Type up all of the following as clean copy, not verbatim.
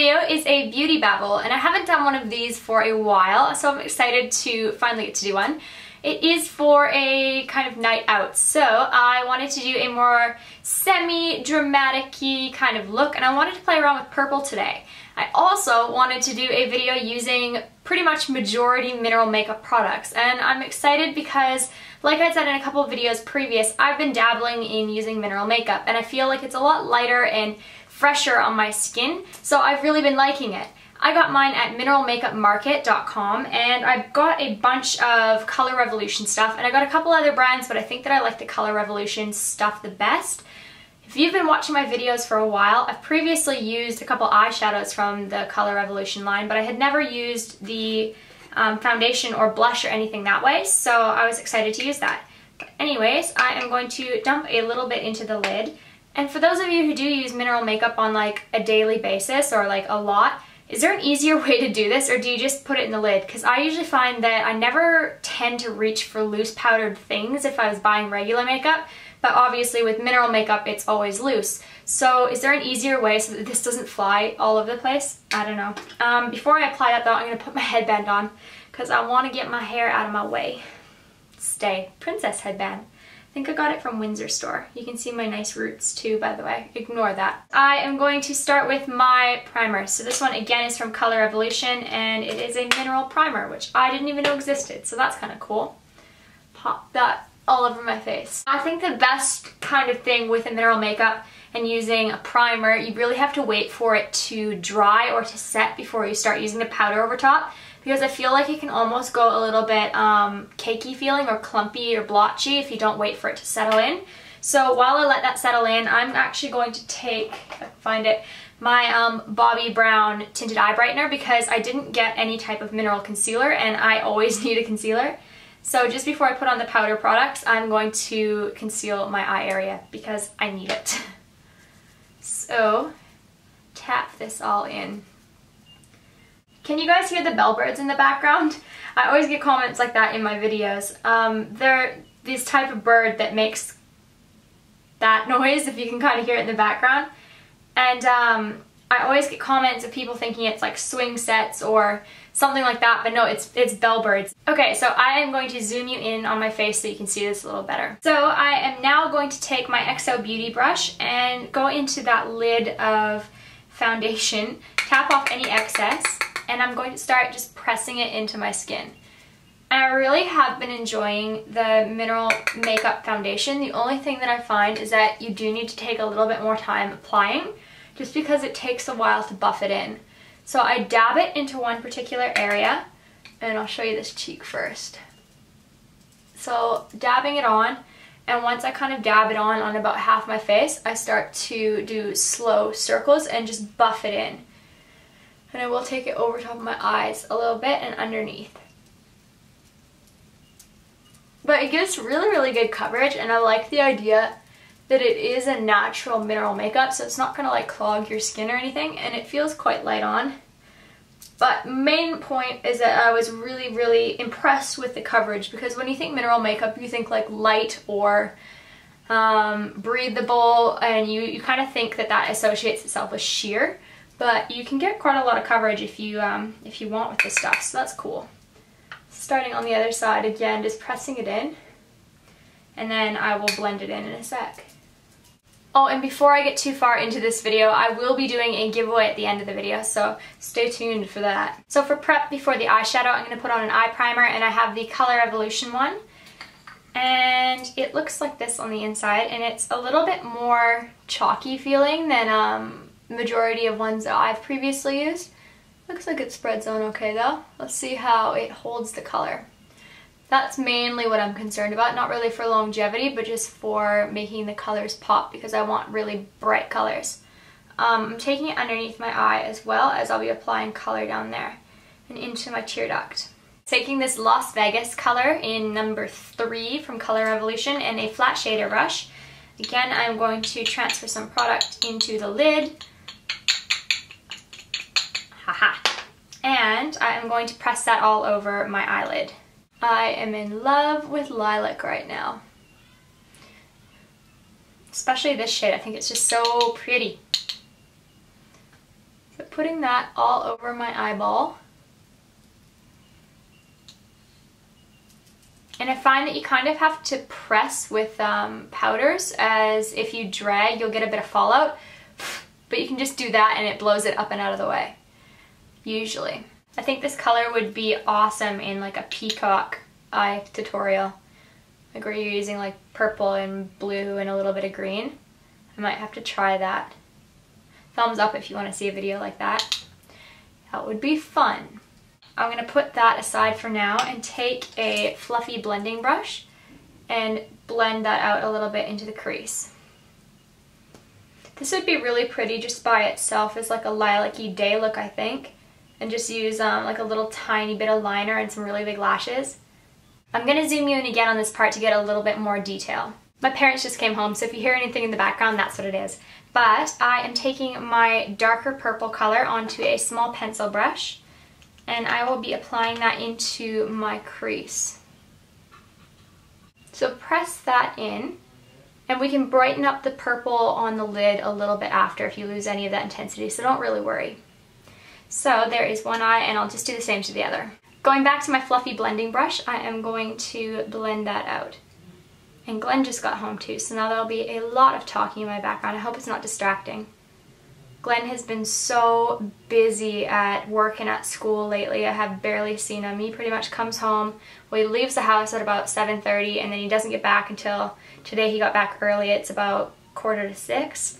video is a beauty babble, and I haven't done one of these for a while, so I'm excited to finally get to do one. It is for a kind of night out, so I wanted to do a more semi-dramatic-y kind of look, and I wanted to play around with purple today. I also wanted to do a video using pretty much majority mineral makeup products, and I'm excited because, like I said in a couple of videos previous, I've been dabbling in using mineral makeup, and I feel like it's a lot lighter and fresher on my skin, so I've really been liking it. I got mine at mineralmakeupmarket.com, and I've got a bunch of Colorevolution stuff, and I got a couple other brands, but I think that I like the Colorevolution stuff the best. If you've been watching my videos for a while, I've previously used a couple eyeshadows from the Colorevolution line, but I had never used the foundation or blush or anything that way, so I was excited to use that. But anyways, I am going to dump a little bit into the lid. And for those of you who do use mineral makeup on like a daily basis or like a lot, is there an easier way to do this, or do you just put it in the lid? Because I usually find that I never tend to reach for loose powdered things if I was buying regular makeup, but obviously with mineral makeup it's always loose. So is there an easier way so that this doesn't fly all over the place? I don't know. Before I apply that though, I'm going to put my headband on because I want to get my hair out of my way. Stay. Princess headband. I think I got it from Windsor store. You can see my nice roots too, by the way. Ignore that. I am going to start with my primer. So this one again is from Colorevolution, and it is a mineral primer, which I didn't even know existed, so that's kind of cool. Pop that all over my face. I think the best kind of thing with a mineral makeup and using a primer, you really have to wait for it to dry or to set before you start using the powder over top, because I feel like it can almost go a little bit cakey feeling or clumpy or blotchy if you don't wait for it to settle in. So while I let that settle in, I'm actually going to take, if I can find it, my Bobbi Brown Tinted Eye Brightener, because I didn't get any type of mineral concealer and I always need a concealer. So just before I put on the powder products, I'm going to conceal my eye area because I need it. So tap this all in. Can you guys hear the bellbirds in the background? I always get comments like that in my videos. They're this type of bird that makes that noise, if you can kind of hear it in the background. And I always get comments of people thinking it's like swing sets or something like that, but no, it's bellbirds. Okay, so I am going to zoom you in on my face so you can see this a little better. So I am now going to take my XO Beauty brush and go into that lid of foundation, tap off any excess, and I'm going to start just pressing it into my skin. And I really have been enjoying the mineral makeup foundation. The only thing that I find is that you do need to take a little bit more time applying, just because it takes a while to buff it in. So I dab it into one particular area, and I'll show you this cheek first. So dabbing it on, and once I kind of dab it on about half my face, I start to do slow circles and just buff it in. And I will take it over top of my eyes a little bit and underneath. But it gives really, really good coverage, and I like the idea that it is a natural mineral makeup, so it's not gonna like clog your skin or anything, and it feels quite light on. But main point is that I was really, really impressed with the coverage, because when you think mineral makeup, you think like light or breathable, and you kind of think that that associates itself with sheer. But you can get quite a lot of coverage if you want with this stuff, so that's cool. Starting on the other side again, just pressing it in, and then I will blend it in a sec. Oh, and before I get too far into this video, I will be doing a giveaway at the end of the video, so stay tuned for that. So for prep before the eyeshadow, I'm going to put on an eye primer, and I have the Colorevolution one. And it looks like this on the inside, and it's a little bit more chalky feeling than majority of ones that I've previously used. Looks like it spreads on okay though. Let's see how it holds the color. That's mainly what I'm concerned about, not really for longevity, but just for making the colors pop, because I want really bright colors. I'm taking it underneath my eye as well, as I'll be applying color down there and into my tear duct. Taking this Las Vegas color in number 3 from Colorevolution and a flat shader brush. Again, I'm going to transfer some product into the lid. Haha. And I am going to press that all over my eyelid. I am in love with Lilac right now. Especially this shade, I think it's just so pretty. Is it putting that all over my eyeball. And I find that you kind of have to press with powders, as if you drag, you'll get a bit of fallout. But you can just do that and it blows it up and out of the way, usually. I think this color would be awesome in like a peacock eye tutorial. Like where you're using like purple and blue and a little bit of green. I might have to try that. Thumbs up if you want to see a video like that. That would be fun. I'm going to put that aside for now and take a fluffy blending brush and blend that out a little bit into the crease. This would be really pretty just by itself as like a lilac-y day look, I think. And just use like a little tiny bit of liner and some really big lashes. I'm going to zoom you in again on this part to get a little bit more detail. My parents just came home, so if you hear anything in the background, that's what it is. But I am taking my darker purple color onto a small pencil brush, and I will be applying that into my crease. So press that in, and we can brighten up the purple on the lid a little bit after if you lose any of that intensity, so don't really worry. So there is one eye, and I'll just do the same to the other. Going back to my fluffy blending brush, I am going to blend that out. And Glenn just got home too, so now there'll be a lot of talking in my background. I hope it's not distracting. Glenn has been so busy at work and at school lately. I have barely seen him. He pretty much comes home, well, he leaves the house at about 7:30, and then he doesn't get back until, today he got back early, it's about 5:45,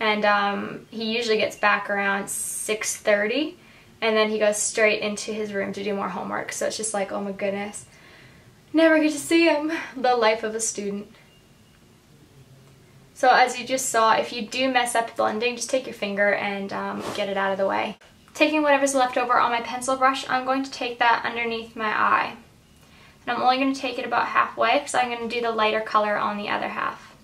and he usually gets back around 6:30, and then he goes straight into his room to do more homework. So it's just like, oh my goodness, never get to see him. The life of a student. So as you just saw, if you do mess up blending, just take your finger and get it out of the way. Taking whatever's left over on my pencil brush, I'm going to take that underneath my eye. And I'm only going to take it about halfway because I'm going to do the lighter color on the other half.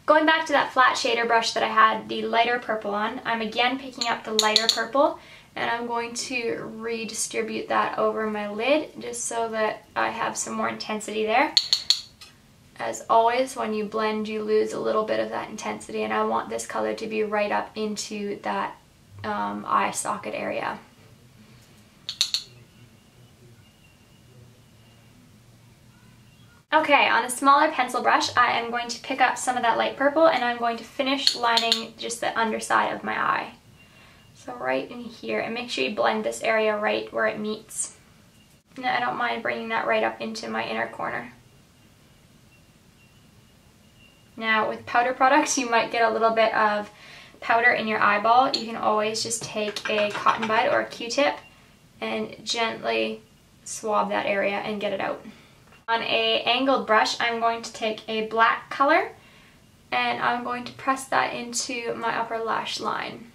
Going back to that flat shader brush that I had the lighter purple on, I'm again picking up the lighter purple, and I'm going to redistribute that over my lid just so that I have some more intensity there. As always, when you blend, you lose a little bit of that intensity, and I want this color to be right up into that eye socket area. Okay, on a smaller pencil brush, I am going to pick up some of that light purple, and I'm going to finish lining just the underside of my eye. So right in here, and make sure you blend this area right where it meets. And I don't mind bringing that right up into my inner corner. Now with powder products, you might get a little bit of powder in your eyeball. You can always just take a cotton bud or a Q-tip and gently swab that area and get it out. On a angled brush, I'm going to take a black color, and I'm going to press that into my upper lash line.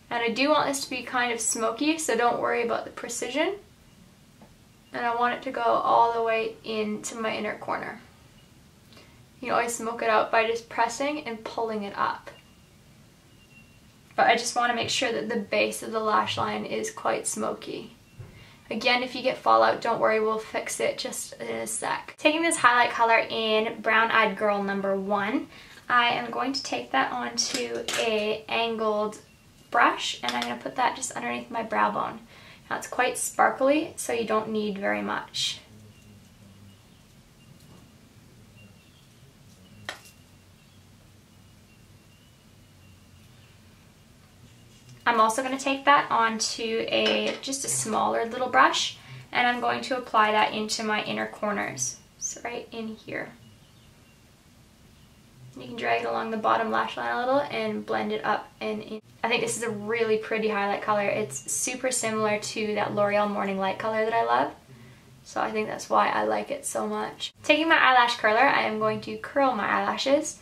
And I do want this to be kind of smoky, so don't worry about the precision. And I want it to go all the way into my inner corner. You can always smoke it out by just pressing and pulling it up. But I just want to make sure that the base of the lash line is quite smoky. Again, if you get fallout, don't worry, we'll fix it just in a sec. Taking this highlight color in Brown Eyed Girl number 1, I am going to take that onto a angled brush, and I'm going to put that just underneath my brow bone. Now it's quite sparkly, so you don't need very much. I'm also going to take that onto just a smaller little brush, and I'm going to apply that into my inner corners. So right in here. You can drag it along the bottom lash line a little and blend it up and in. I think this is a really pretty highlight color. It's super similar to that L'Oreal Morning Light color that I love. So I think that's why I like it so much. Taking my eyelash curler, I am going to curl my eyelashes.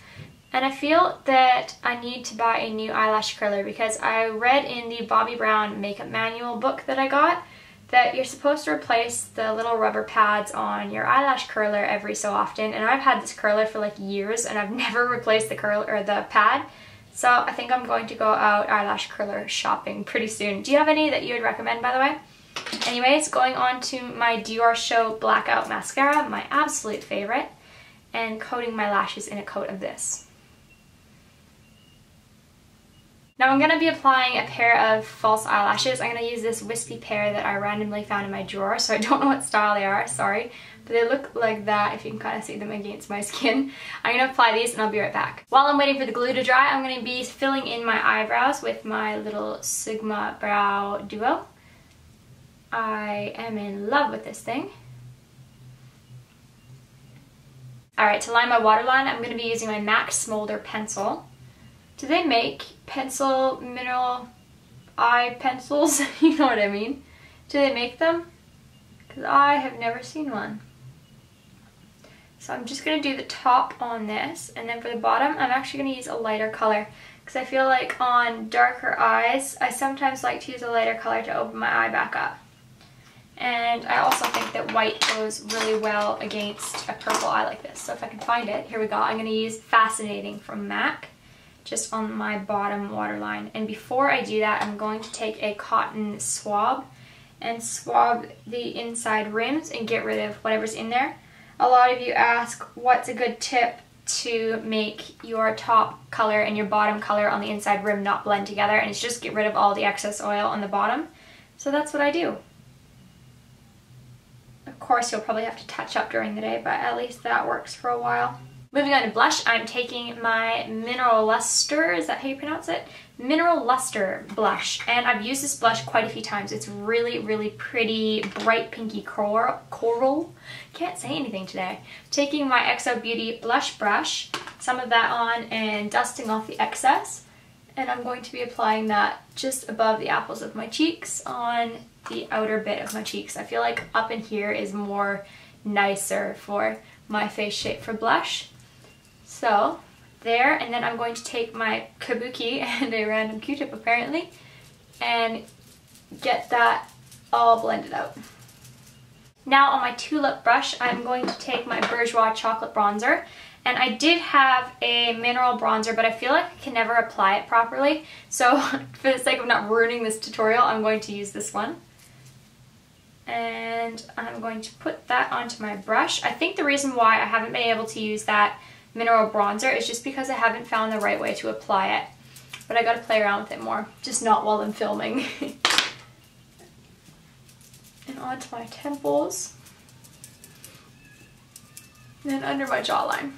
And I feel that I need to buy a new eyelash curler because I read in the Bobbi Brown makeup manual book that I got that you're supposed to replace the little rubber pads on your eyelash curler every so often. And I've had this curler for like years and I've never replaced the curler or the pad. So I think I'm going to go out eyelash curler shopping pretty soon. Do you have any that you would recommend, by the way? Anyways, going on to my Dior Show Blackout Mascara, my absolute favorite. and coating my lashes in a coat of this. Now I'm going to be applying a pair of false eyelashes. I'm going to use this wispy pair that I randomly found in my drawer, so I don't know what style they are, sorry. But they look like that if you can kind of see them against my skin. I'm going to apply these and I'll be right back. While I'm waiting for the glue to dry, I'm going to be filling in my eyebrows with my little Sigma Brow Duo. I am in love with this thing. Alright, to line my waterline, I'm going to be using my MAC Smolder pencil. Do they make pencil mineral eye pencils? You know what I mean? Do they make them? Because I have never seen one. So I'm just going to do the top on this, and then for the bottom I'm actually going to use a lighter color because I feel like on darker eyes I sometimes like to use a lighter color to open my eye back up. And I also think that white goes really well against a purple eye like this. So if I can find it, here we go. I'm going to use Fascinating from MAC just on my bottom waterline. And before I do that, I'm going to take a cotton swab and swab the inside rims and get rid of whatever's in there. A lot of you ask what's a good tip to make your top color and your bottom color on the inside rim not blend together, and it's just get rid of all the excess oil on the bottom. So that's what I do. Of course, you'll probably have to touch up during the day, but at least that works for a while. Moving on to blush, I'm taking my Mineral Luster, is that how you pronounce it? Mineral Luster blush, and I've used this blush quite a few times. It's really, really pretty, bright pinky coral. Can't say anything today. Taking my XO Beauty blush brush, some of that on and dusting off the excess, and I'm going to be applying that just above the apples of my cheeks on the outer bit of my cheeks. I feel like up in here is more nicer for my face shape for blush. So there, and then I'm going to take my kabuki and a random Q-tip apparently and get that all blended out. Now on my Tulip brush, I'm going to take my Bourjois Chocolate Bronzer, and I did have a mineral bronzer, but I feel like I can never apply it properly, so for the sake of not ruining this tutorial, I'm going to use this one. And I'm going to put that onto my brush. I think the reason why I haven't been able to use that mineral bronzer is just because I haven't found the right way to apply it. But I gotta play around with it more, just not while I'm filming. And onto my temples. And then under my jawline.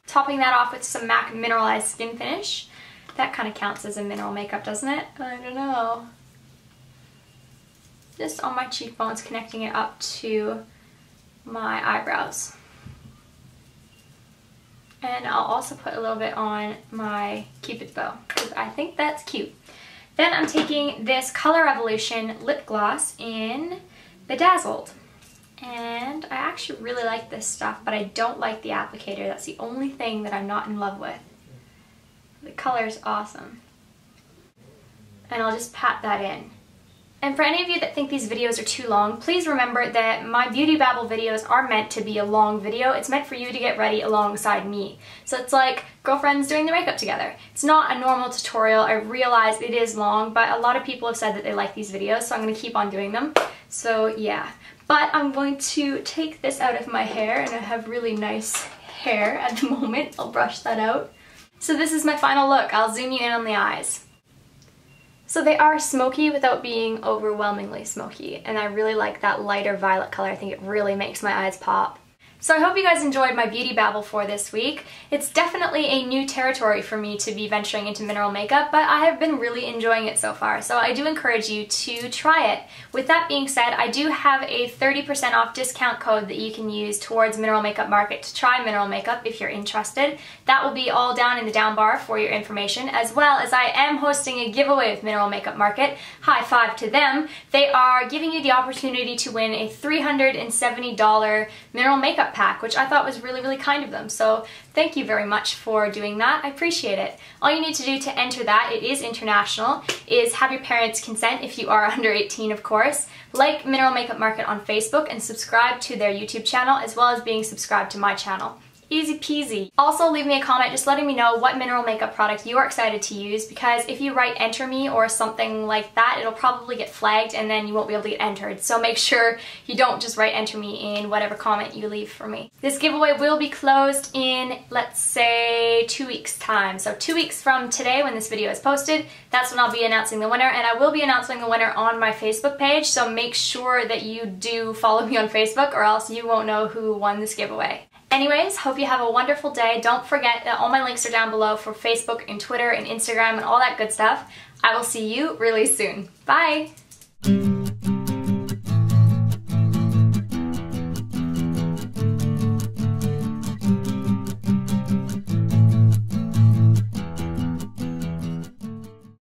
Topping that off with some MAC Mineralized Skin Finish. That kind of counts as a mineral makeup, doesn't it? I don't know. Just on my cheekbones, connecting it up to my eyebrows. And I'll also put a little bit on my Cupid's bow, because I think that's cute. Then I'm taking this Colorevolution lip gloss in Bedazzled. And I actually really like this stuff, but I don't like the applicator. That's the only thing that I'm not in love with. The color is awesome. And I'll just pat that in. And for any of you that think these videos are too long, please remember that my Beauty Babble videos are meant to be a long video. It's meant for you to get ready alongside me. So it's like girlfriends doing their makeup together. It's not a normal tutorial. I realize it is long, but a lot of people have said that they like these videos, so I'm going to keep on doing them. So yeah. But I'm going to take this out of my hair, and I have really nice hair at the moment. I'll brush that out. So this is my final look. I'll zoom you in on the eyes. So they are smoky without being overwhelmingly smoky, and I really like that lighter violet color. I think it really makes my eyes pop. So I hope you guys enjoyed my Beauty Babble for this week. It's definitely a new territory for me to be venturing into mineral makeup, but I have been really enjoying it so far, so I do encourage you to try it. With that being said, I do have a 30% off discount code that you can use towards Mineral Makeup Market to try mineral makeup if you're interested. That will be all down in the down bar for your information, as well as I am hosting a giveaway with Mineral Makeup Market. High five to them. They are giving you the opportunity to win a $370 mineral makeup pack, which I thought was really, really kind of them. So thank you very much for doing that. I appreciate it. All you need to do to enter that, it is international, is have your parents' consent if you are under 18, of course, like Mineral Makeup Market on Facebook, and subscribe to their YouTube channel, as well as being subscribed to my channel. Easy peasy. Also, leave me a comment just letting me know what mineral makeup product you are excited to use, because if you write enter me or something like that, it'll probably get flagged and then you won't be able to get entered. So make sure you don't just write enter me in whatever comment you leave for me. This giveaway will be closed in, let's say, 2 weeks time. So 2 weeks from today when this video is posted, that's when I'll be announcing the winner, and I will be announcing the winner on my Facebook page, so make sure that you do follow me on Facebook or else you won't know who won this giveaway. Anyways, hope you have a wonderful day. Don't forget that all my links are down below for Facebook and Twitter and Instagram and all that good stuff. I will see you really soon. Bye!